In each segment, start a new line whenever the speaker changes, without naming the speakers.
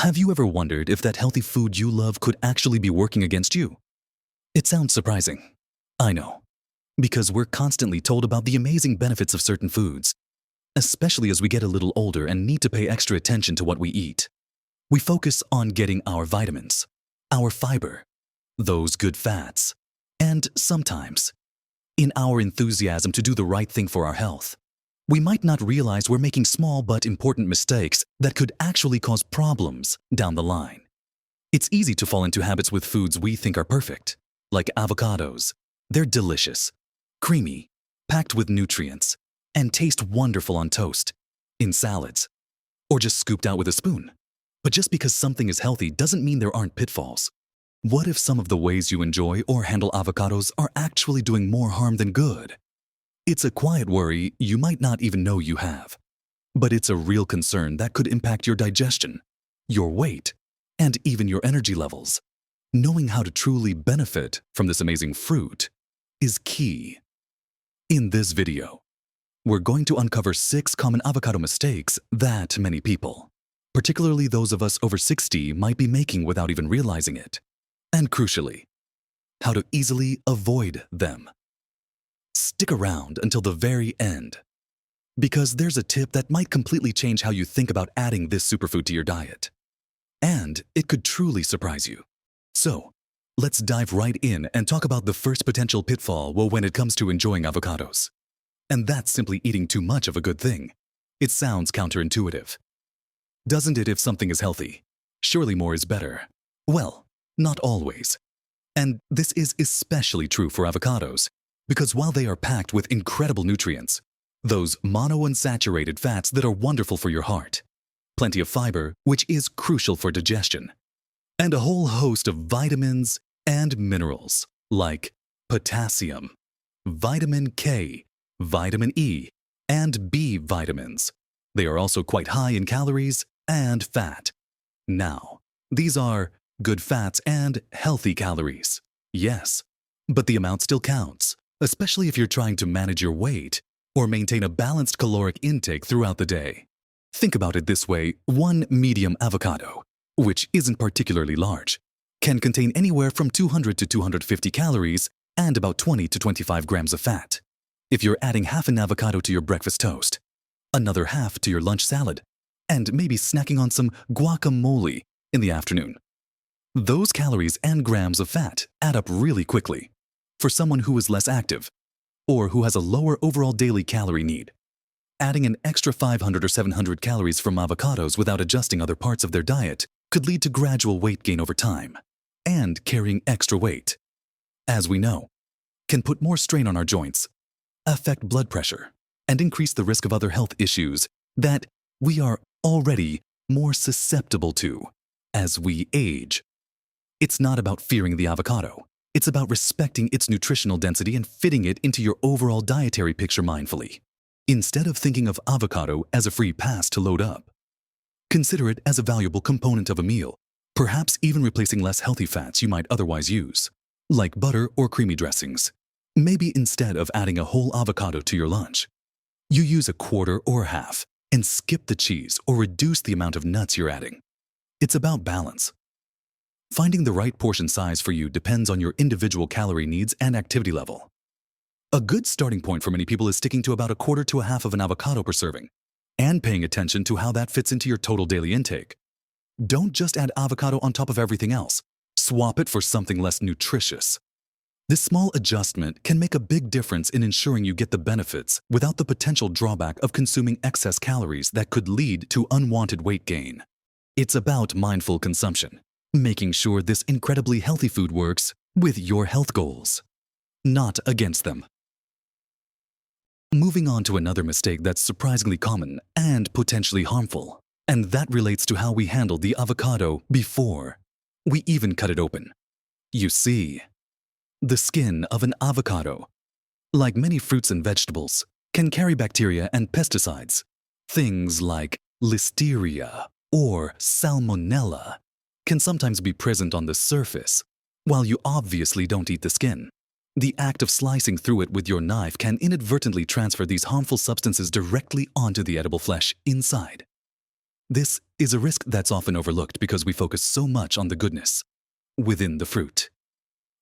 Have you ever wondered if that healthy food you love could actually be working against you? It sounds surprising. I know. Because we're constantly told about the amazing benefits of certain foods, especially as we get a little older and need to pay extra attention to what we eat. We focus on getting our vitamins, our fiber, those good fats, and sometimes, in our enthusiasm to do the right thing for our health, we might not realize we're making small but important mistakes that could actually cause problems down the line. It's easy to fall into habits with foods we think are perfect, like avocados. They're delicious, creamy, packed with nutrients, and taste wonderful on toast, in salads, or just scooped out with a spoon. But just because something is healthy doesn't mean there aren't pitfalls. What if some of the ways you enjoy or handle avocados are actually doing more harm than good? It's a quiet worry you might not even know you have, but it's a real concern that could impact your digestion, your weight, and even your energy levels. Knowing how to truly benefit from this amazing fruit is key. In this video, we're going to uncover 6 common avocado mistakes that many people, particularly those of us over 60, might be making without even realizing it. And crucially, how to easily avoid them. Stick around until the very end, because there's a tip that might completely change how you think about adding this superfood to your diet. And it could truly surprise you. So, let's dive right in and talk about the first potential pitfall when it comes to enjoying avocados. And that's simply eating too much of a good thing. It sounds counterintuitive. Doesn't it? If something is healthy, surely more is better. Well, not always. And this is especially true for avocados, because while they are packed with incredible nutrients, those monounsaturated fats that are wonderful for your heart, plenty of fiber, which is crucial for digestion, and a whole host of vitamins and minerals like potassium, vitamin K, vitamin E, and B vitamins. They are also quite high in calories and fat. Now, these are good fats and healthy calories, yes, but the amount still counts, especially if you're trying to manage your weight or maintain a balanced caloric intake throughout the day. Think about it this way: one medium avocado, which isn't particularly large, can contain anywhere from 200 to 250 calories and about 20 to 25 grams of fat. If you're adding half an avocado to your breakfast toast, another half to your lunch salad, and maybe snacking on some guacamole in the afternoon, those calories and grams of fat add up really quickly. For someone who is less active, or who has a lower overall daily calorie need, adding an extra 500 or 700 calories from avocados without adjusting other parts of their diet could lead to gradual weight gain over time, and carrying extra weight, as we know, can put more strain on our joints, affect blood pressure, and increase the risk of other health issues that we are already more susceptible to as we age. It's not about fearing the avocado. It's about respecting its nutritional density and fitting it into your overall dietary picture mindfully. Instead of thinking of avocado as a free pass to load up, consider it as a valuable component of a meal, perhaps even replacing less healthy fats you might otherwise use, like butter or creamy dressings. Maybe instead of adding a whole avocado to your lunch, you use a quarter or half and skip the cheese or reduce the amount of nuts you're adding. It's about balance. Finding the right portion size for you depends on your individual calorie needs and activity level. A good starting point for many people is sticking to about a quarter to a half of an avocado per serving, and paying attention to how that fits into your total daily intake. Don't just add avocado on top of everything else. Swap it for something less nutritious. This small adjustment can make a big difference in ensuring you get the benefits without the potential drawback of consuming excess calories that could lead to unwanted weight gain. It's about mindful consumption, making sure this incredibly healthy food works with your health goals, not against them. Moving on to another mistake that's surprisingly common and potentially harmful, and that relates to how we handle the avocado before we even cut it open. You see, the skin of an avocado, like many fruits and vegetables, can carry bacteria and pesticides, things like listeria or salmonella, can sometimes be present on the surface, while you obviously don't eat the skin. The act of slicing through it with your knife can inadvertently transfer these harmful substances directly onto the edible flesh inside. This is a risk that's often overlooked because we focus so much on the goodness within the fruit.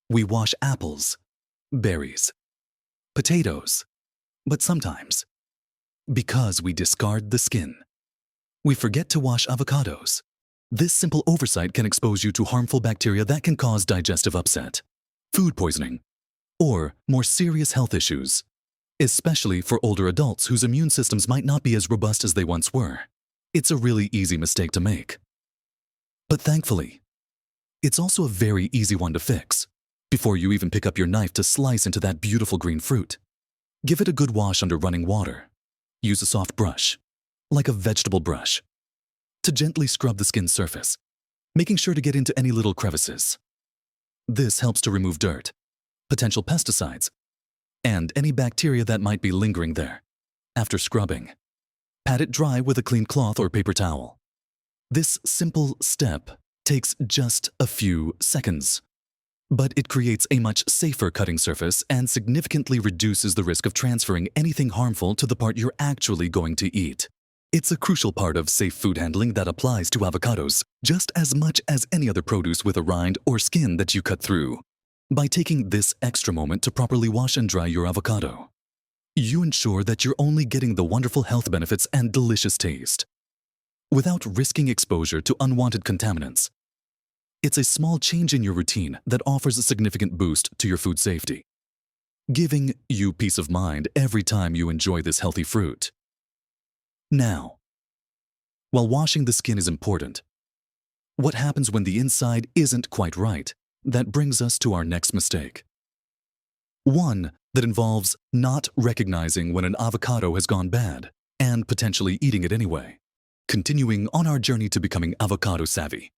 We wash apples, berries, potatoes, but sometimes, because we discard the skin, we forget to wash avocados. This simple oversight can expose you to harmful bacteria that can cause digestive upset, food poisoning, or more serious health issues, especially for older adults whose immune systems might not be as robust as they once were. It's a really easy mistake to make. But thankfully, it's also a very easy one to fix. Before you even pick up your knife to slice into that beautiful green fruit, give it a good wash under running water. Use a soft brush, like a vegetable brush, to gently scrub the skin surface, making sure to get into any little crevices. This helps to remove dirt, potential pesticides, and any bacteria that might be lingering there. After scrubbing, pat it dry with a clean cloth or paper towel. This simple step takes just a few seconds, but it creates a much safer cutting surface and significantly reduces the risk of transferring anything harmful to the part you're actually going to eat. It's a crucial part of safe food handling that applies to avocados just as much as any other produce with a rind or skin that you cut through. By taking this extra moment to properly wash and dry your avocado, you ensure that you're only getting the wonderful health benefits and delicious taste, without risking exposure to unwanted contaminants. It's a small change in your routine that offers a significant boost to your food safety, giving you peace of mind every time you enjoy this healthy fruit. Now, while washing the skin is important, what happens when the inside isn't quite right? That brings us to our next mistake. One that involves not recognizing when an avocado has gone bad and potentially eating it anyway. Continuing on our journey to becoming avocado savvy,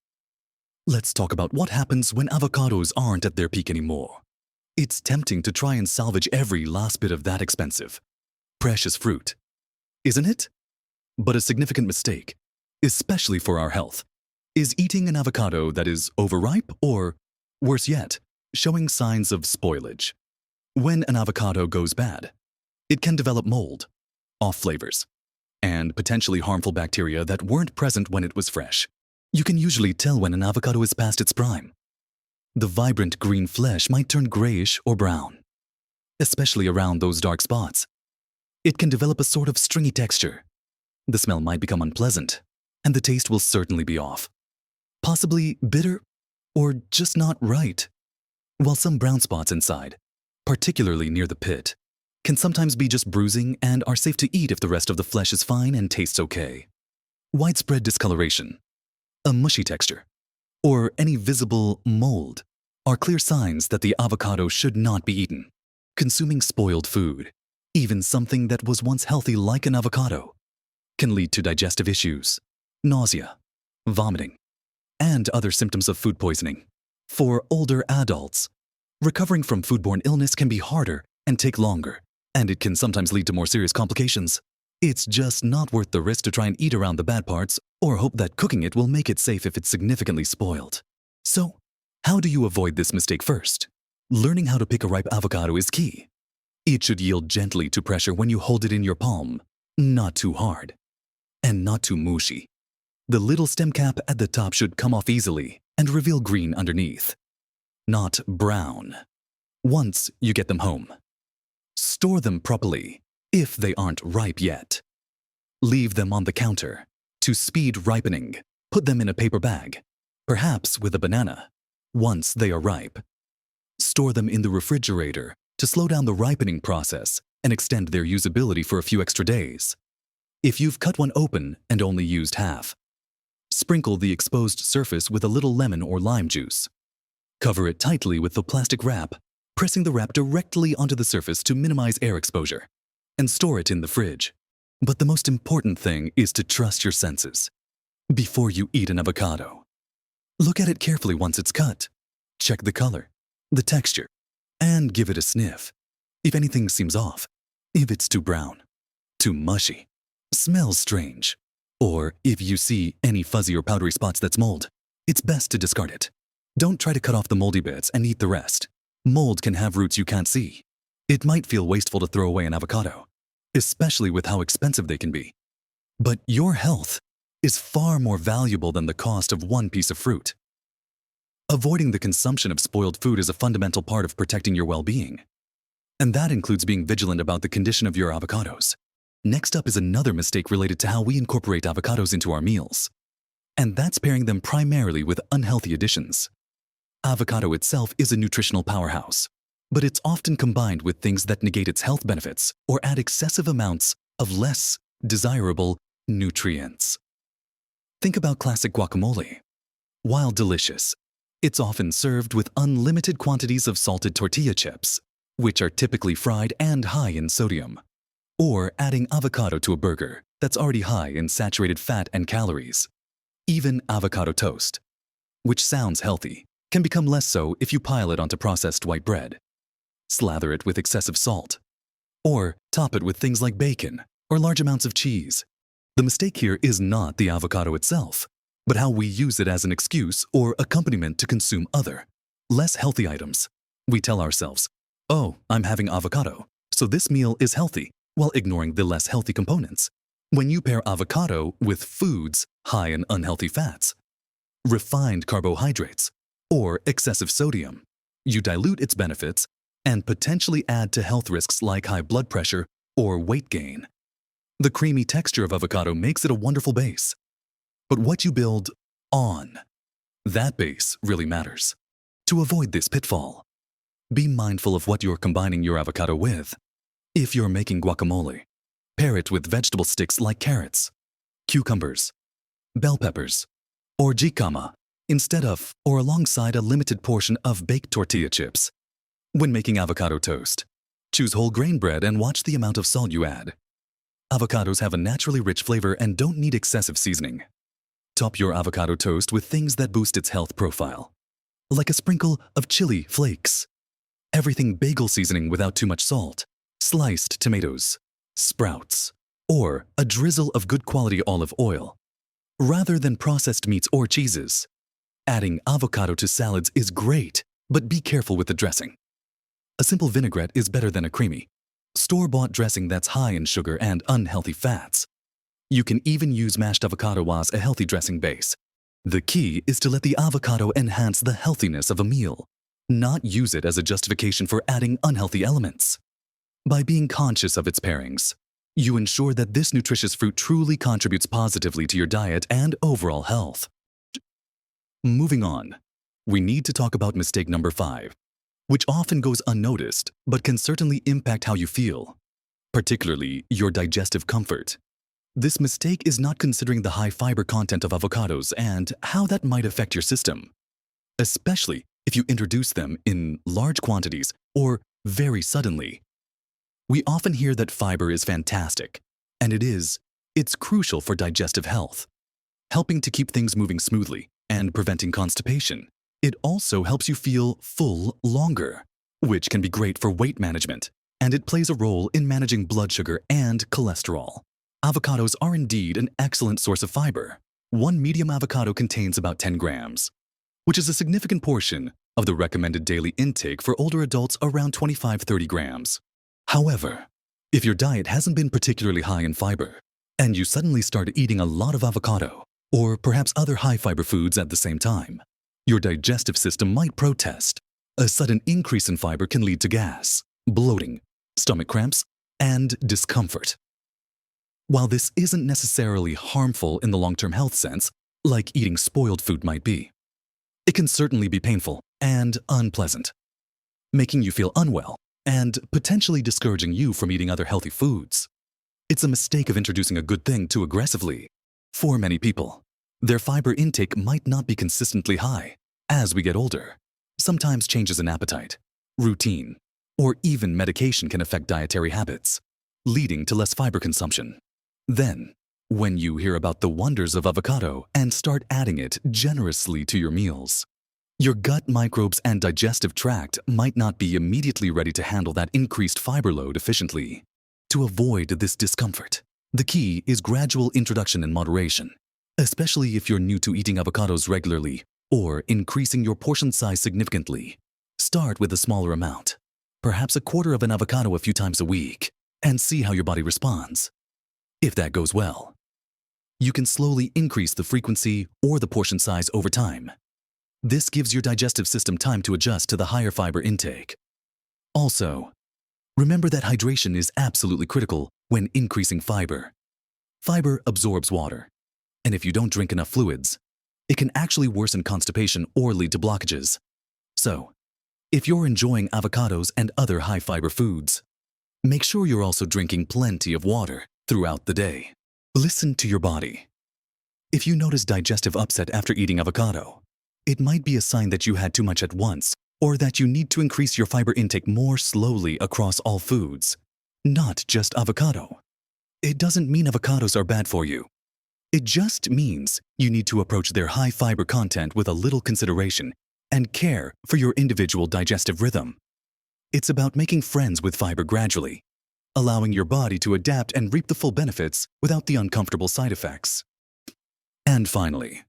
let's talk about what happens when avocados aren't at their peak anymore. It's tempting to try and salvage every last bit of that expensive, precious fruit, isn't it? But a significant mistake, especially for our health, is eating an avocado that is overripe or, worse yet, showing signs of spoilage. When an avocado goes bad, it can develop mold, off flavors, and potentially harmful bacteria that weren't present when it was fresh. You can usually tell when an avocado is past its prime. The vibrant green flesh might turn grayish or brown, especially around those dark spots. It can develop a sort of stringy texture. The smell might become unpleasant, and the taste will certainly be off, possibly bitter or just not right. While some brown spots inside, particularly near the pit, can sometimes be just bruising and are safe to eat if the rest of the flesh is fine and tastes okay. Widespread discoloration, a mushy texture, or any visible mold are clear signs that the avocado should not be eaten. Consuming spoiled food, even something that was once healthy like an avocado, can lead to digestive issues, nausea, vomiting, and other symptoms of food poisoning. For older adults, recovering from foodborne illness can be harder and take longer, and it can sometimes lead to more serious complications. It's just not worth the risk to try and eat around the bad parts or hope that cooking it will make it safe if it's significantly spoiled. So, how do you avoid this mistake first? Learning how to pick a ripe avocado is key. It should yield gently to pressure when you hold it in your palm, not too hard, and not too mushy. The little stem cap at the top should come off easily and reveal green underneath, not brown. Once you get them home, store them properly if they aren't ripe yet. Leave them on the counter to speed ripening. Put them in a paper bag, perhaps with a banana. Once they are ripe, store them in the refrigerator to slow down the ripening process and extend their usability for a few extra days. If you've cut one open and only used half, sprinkle the exposed surface with a little lemon or lime juice. Cover it tightly with the plastic wrap, pressing the wrap directly onto the surface to minimize air exposure, and store it in the fridge. But the most important thing is to trust your senses. Before you eat an avocado, look at it carefully once it's cut. Check the color, the texture, and give it a sniff. If anything seems off, if it's too brown, too mushy, smells strange, or if you see any fuzzy or powdery spots that's mold, it's best to discard it. Don't try to cut off the moldy bits and eat the rest. Mold can have roots you can't see. It might feel wasteful to throw away an avocado, especially with how expensive they can be. But your health is far more valuable than the cost of one piece of fruit. Avoiding the consumption of spoiled food is a fundamental part of protecting your well-being. And that includes being vigilant about the condition of your avocados. Next up is another mistake related to how we incorporate avocados into our meals. And that's pairing them primarily with unhealthy additions. Avocado itself is a nutritional powerhouse, but it's often combined with things that negate its health benefits or add excessive amounts of less desirable nutrients. Think about classic guacamole. While delicious, it's often served with unlimited quantities of salted tortilla chips, which are typically fried and high in sodium. Or adding avocado to a burger that's already high in saturated fat and calories. Even avocado toast, which sounds healthy, can become less so if you pile it onto processed white bread, slather it with excessive salt, or top it with things like bacon or large amounts of cheese. The mistake here is not the avocado itself, but how we use it as an excuse or accompaniment to consume other, less healthy items. We tell ourselves, "Oh, I'm having avocado, so this meal is healthy," while ignoring the less healthy components. When you pair avocado with foods high in unhealthy fats, refined carbohydrates, or excessive sodium, you dilute its benefits and potentially add to health risks like high blood pressure or weight gain. The creamy texture of avocado makes it a wonderful base. But what you build on, that base really matters. To avoid this pitfall, be mindful of what you're combining your avocado with. If you're making guacamole, pair it with vegetable sticks like carrots, cucumbers, bell peppers, or jicama, instead of or alongside a limited portion of baked tortilla chips. When making avocado toast, choose whole grain bread and watch the amount of salt you add. Avocados have a naturally rich flavor and don't need excessive seasoning. Top your avocado toast with things that boost its health profile, like a sprinkle of chili flakes, everything bagel seasoning without too much salt, sliced tomatoes, sprouts, or a drizzle of good quality olive oil. Rather than processed meats or cheeses, adding avocado to salads is great, but be careful with the dressing. A simple vinaigrette is better than a creamy, store-bought dressing that's high in sugar and unhealthy fats. You can even use mashed avocado as a healthy dressing base. The key is to let the avocado enhance the healthiness of a meal, not use it as a justification for adding unhealthy elements. By being conscious of its pairings, you ensure that this nutritious fruit truly contributes positively to your diet and overall health. Moving on, we need to talk about mistake number 5, which often goes unnoticed but can certainly impact how you feel, particularly your digestive comfort. This mistake is not considering the high fiber content of avocados and how that might affect your system, especially if you introduce them in large quantities or very suddenly. We often hear that fiber is fantastic, and it is. It's crucial for digestive health, helping to keep things moving smoothly and preventing constipation. It also helps you feel full longer, which can be great for weight management, and it plays a role in managing blood sugar and cholesterol. Avocados are indeed an excellent source of fiber. One medium avocado contains about 10 grams, which is a significant portion of the recommended daily intake for older adults, around 25-30 grams. However, if your diet hasn't been particularly high in fiber, and you suddenly start eating a lot of avocado, or perhaps other high-fiber foods at the same time, your digestive system might protest. A sudden increase in fiber can lead to gas, bloating, stomach cramps, and discomfort. While this isn't necessarily harmful in the long-term health sense, like eating spoiled food might be, it can certainly be painful and unpleasant, making you feel unwell and potentially discouraging you from eating other healthy foods. It's a mistake of introducing a good thing too aggressively. For many people, their fiber intake might not be consistently high. As we get older, sometimes changes in appetite, routine, or even medication can affect dietary habits, leading to less fiber consumption. Then, when you hear about the wonders of avocado and start adding it generously to your meals, your gut microbes and digestive tract might not be immediately ready to handle that increased fiber load efficiently. To avoid this discomfort, the key is gradual introduction in moderation, especially if you're new to eating avocados regularly or increasing your portion size significantly. Start with a smaller amount, perhaps a quarter of an avocado a few times a week, and see how your body responds. If that goes well, You can slowly increase the frequency or the portion size over time. This gives your digestive system time to adjust to the higher fiber intake. Also, remember that hydration is absolutely critical when increasing fiber. Fiber absorbs water, and if you don't drink enough fluids, it can actually worsen constipation or lead to blockages. So, if you're enjoying avocados and other high-fiber foods, make sure you're also drinking plenty of water throughout the day. Listen to your body. If you notice digestive upset after eating avocado, it might be a sign that you had too much at once or that you need to increase your fiber intake more slowly across all foods, not just avocado. It doesn't mean avocados are bad for you. It just means you need to approach their high fiber content with a little consideration and care for your individual digestive rhythm. It's about making friends with fiber gradually, allowing your body to adapt and reap the full benefits without the uncomfortable side effects. And finally,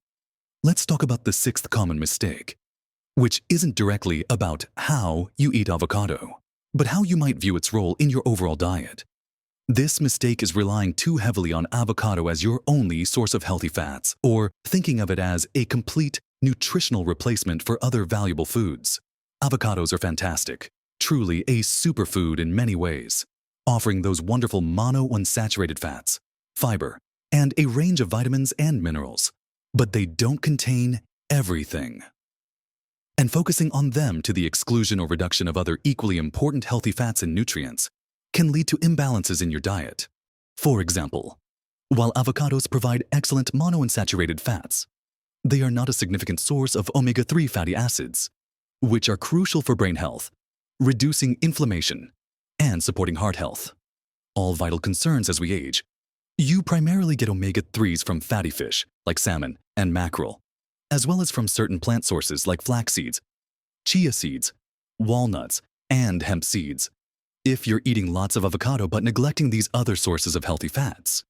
let's talk about the sixth common mistake, which isn't directly about how you eat avocado, but how you might view its role in your overall diet. This mistake is relying too heavily on avocado as your only source of healthy fats, or thinking of it as a complete nutritional replacement for other valuable foods. Avocados are fantastic, truly a superfood in many ways, offering those wonderful monounsaturated fats, fiber, and a range of vitamins and minerals. But they don't contain everything. And focusing on them to the exclusion or reduction of other equally important healthy fats and nutrients can lead to imbalances in your diet. For example, while avocados provide excellent monounsaturated fats, they are not a significant source of omega-3 fatty acids, which are crucial for brain health, reducing inflammation, and supporting heart health. All vital concerns as we age. You primarily get omega-3s from fatty fish, like salmon and mackerel, as well as from certain plant sources like flax seeds, chia seeds, walnuts, and hemp seeds. If you're eating lots of avocado but neglecting these other sources of healthy fats,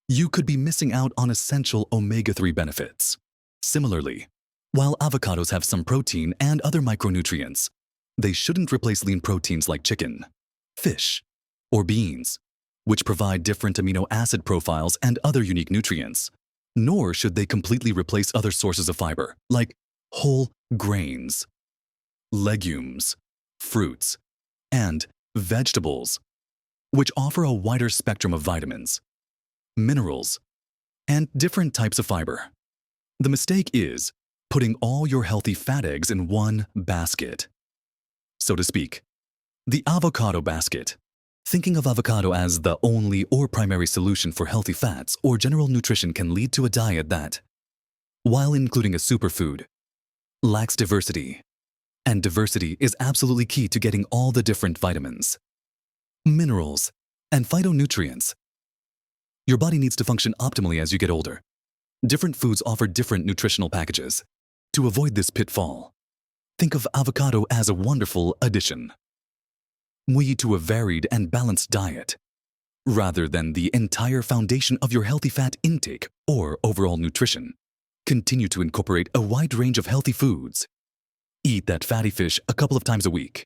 you could be missing out on essential omega-3 benefits. Similarly, while avocados have some protein and other micronutrients, they shouldn't replace lean proteins like chicken, fish, or beans, which provide different amino acid profiles and other unique nutrients. Nor should they completely replace other sources of fiber, like whole grains, legumes, fruits, and vegetables, which offer a wider spectrum of vitamins, minerals, and different types of fiber. The mistake is putting all your healthy fat eggs in one basket, so to speak, the avocado basket. Thinking of avocado as the only or primary solution for healthy fats or general nutrition can lead to a diet that, while including a superfood, lacks diversity. And diversity is absolutely key to getting all the different vitamins, minerals, and phytonutrients. Your body needs to function optimally as you get older. Different foods offer different nutritional packages. To avoid this pitfall, think of avocado as a wonderful addition to a varied and balanced diet, rather than the entire foundation of your healthy fat intake or overall nutrition. Continue to incorporate a wide range of healthy foods. Eat that fatty fish a couple of times a week.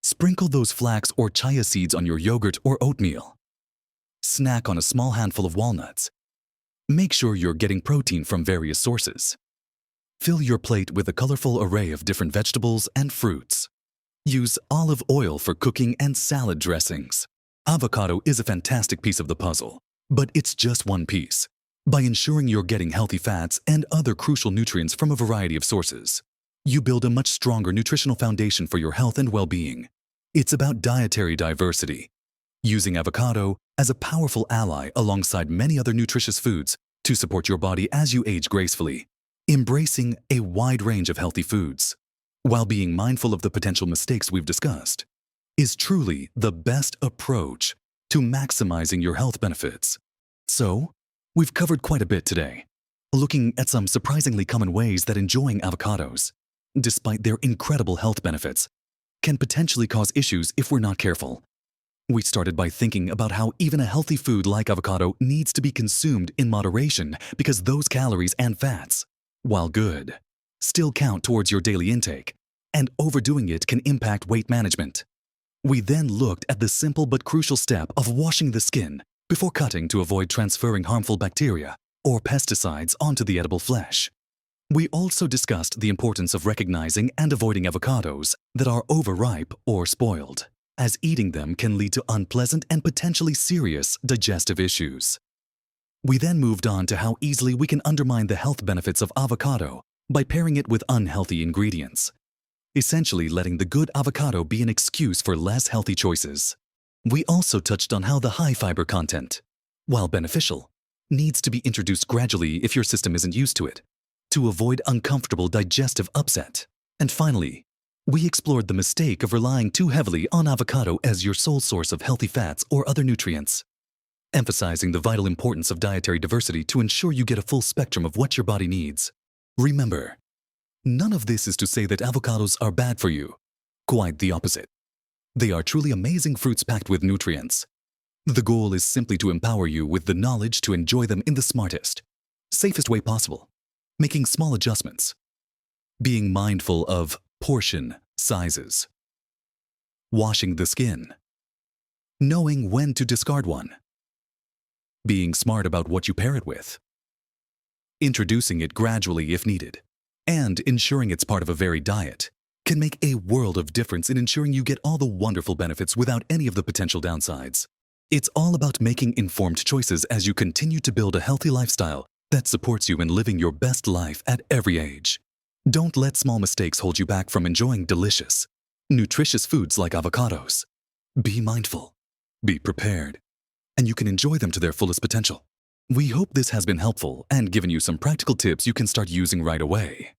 Sprinkle those flax or chia seeds on your yogurt or oatmeal. Snack on a small handful of walnuts. Make sure you're getting protein from various sources. Fill your plate with a colorful array of different vegetables and fruits. Use olive oil for cooking and salad dressings. Avocado is a fantastic piece of the puzzle, but it's just one piece. By ensuring you're getting healthy fats and other crucial nutrients from a variety of sources, you build a much stronger nutritional foundation for your health and well-being. It's about dietary diversity, using avocado as a powerful ally alongside many other nutritious foods to support your body as you age gracefully, embracing a wide range of healthy foods, while being mindful of the potential mistakes we've discussed, is truly the best approach to maximizing your health benefits. So, we've covered quite a bit today, looking at some surprisingly common ways that enjoying avocados, despite their incredible health benefits, can potentially cause issues if we're not careful. We started by thinking about how even a healthy food like avocado needs to be consumed in moderation because those calories and fats, while good, still count towards your daily intake, and overdoing it can impact weight management. We then looked at the simple but crucial step of washing the skin before cutting to avoid transferring harmful bacteria or pesticides onto the edible flesh. We also discussed the importance of recognizing and avoiding avocados that are overripe or spoiled, as eating them can lead to unpleasant and potentially serious digestive issues. We then moved on to how easily we can undermine the health benefits of avocado by pairing it with unhealthy ingredients, essentially letting the good avocado be an excuse for less healthy choices. We also touched on how the high fiber content, while beneficial, needs to be introduced gradually if your system isn't used to it, to avoid uncomfortable digestive upset. And finally, we explored the mistake of relying too heavily on avocado as your sole source of healthy fats or other nutrients, emphasizing the vital importance of dietary diversity to ensure you get a full spectrum of what your body needs. Remember, none of this is to say that avocados are bad for you. Quite the opposite. They are truly amazing fruits packed with nutrients. The goal is simply to empower you with the knowledge to enjoy them in the smartest, safest way possible, making small adjustments, being mindful of portion sizes, washing the skin, knowing when to discard one, being smart about what you pair it with, introducing it gradually if needed, and ensuring it's part of a varied diet can make a world of difference in ensuring you get all the wonderful benefits without any of the potential downsides. It's all about making informed choices as you continue to build a healthy lifestyle that supports you in living your best life at every age. Don't let small mistakes hold you back from enjoying delicious, nutritious foods like avocados. Be mindful, be prepared, and you can enjoy them to their fullest potential. We hope this has been helpful and given you some practical tips you can start using right away.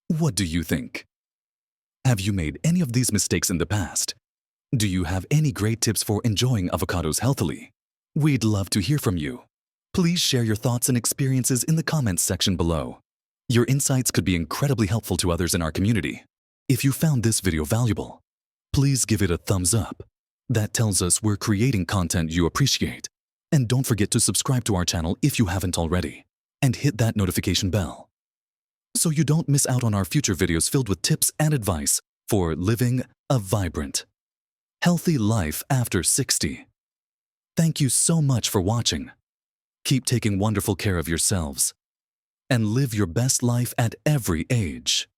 What do you think? Have you made any of these mistakes in the past? Do you have any great tips for enjoying avocados healthily? We'd love to hear from you. Please share your thoughts and experiences in the comments section below. Your insights could be incredibly helpful to others in our community. If you found this video valuable, please give it a thumbs up. That tells us we're creating content you appreciate. And don't forget to subscribe to our channel if you haven't already, and hit that notification bell, so you don't miss out on our future videos filled with tips and advice for living a vibrant, healthy life after 60. Thank you so much for watching. Keep taking wonderful care of yourselves, and live your best life at every age.